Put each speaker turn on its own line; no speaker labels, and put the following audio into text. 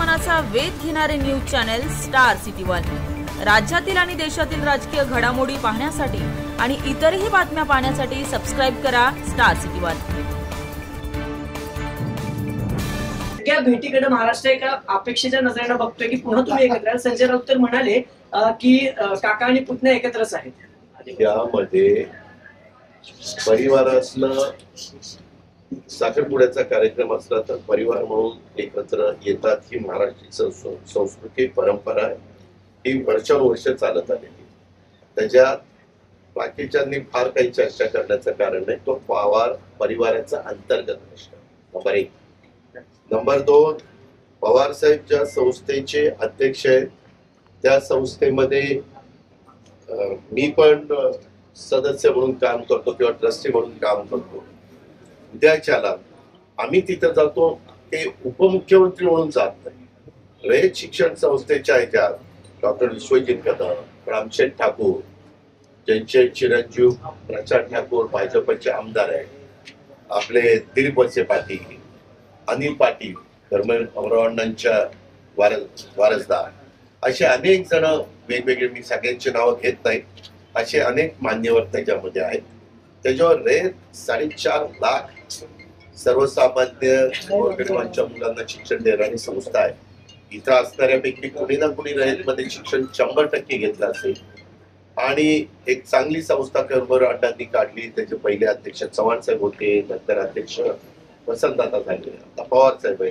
मनाचा वेध घेणारे news channel star city one. राज्यातील आणि देशातील राजकीय घडामोडी पाहण्यासाठी आणि इतरही बातम्या पाहण्यासाठी सबस्क्राइब करा स्टार सिटी वन।
त्या भेटीकडे महाराष्ट्र एका अपेक्षेच्या नजरेने बघतोय की पुन्हा तुम्ही एकत्र। संजय राऊत तर म्हणाले की काका आणि पुतण्या एकत्रच आहेत।
यामध्ये परिवार असणं, साखरपुड्याचा कार्यक्रम असला तर परिवार म्हणून एकत्र येतात ही महाराष्ट्राची संस्कृती परंपरा आहे। ही वर्षानुवर्ष चालत आलेली। त्याच्यात बाकीच्यांनी फार काही चर्चा करण्याचं कारण नाही। तो परिवाराचा अंतर्गत प्रश्न नंबर 1। नंबर 2, पवार साहेब ज्या संस्थेचे अध्यक्ष आहेत त्या संस्थेमध्ये मी पण सदस्य म्हणून काम करतो किंवा ट्रस्टी म्हणून काम करतो। उद्याच्याला आम्ही तिथे जातो ते उपमुख्यमंत्री म्हणून जात नाही। रयत शिक्षण संस्थेच्या ह्याच्यात डॉक्टर विश्वजित कदम, रामशेठ ठाकूर, ज्यांचे चिरंजीव प्रचार ठाकूर भाजपचे आमदार आहेत, आपले दिलीप वळसे पाटील, अनिल पाटील धर्मवरावांच्या वारसदार, असे अनेक जण वेगवेगळे, मी सगळ्यांची नावं घेत नाही, असे अनेक मान्यवर त्याच्यामध्ये आहेत। त्याच्यावर रयत 4.5 लाख सर्वसामान्य गोरगरिबांच्या मुलांना शिक्षण देणारी संस्था आहे। इथं असणाऱ्यापैकी कोणी ना कोणी रयतमध्ये शिक्षण 100% घेतलं असेल आणि एक चांगली संस्था कर्मर अड्डांनी काढली। त्याचे पहिले अध्यक्ष चव्हाण साहेब होते, नंतर अध्यक्ष वसंतदादा झाले, आता पवार साहेब आहे।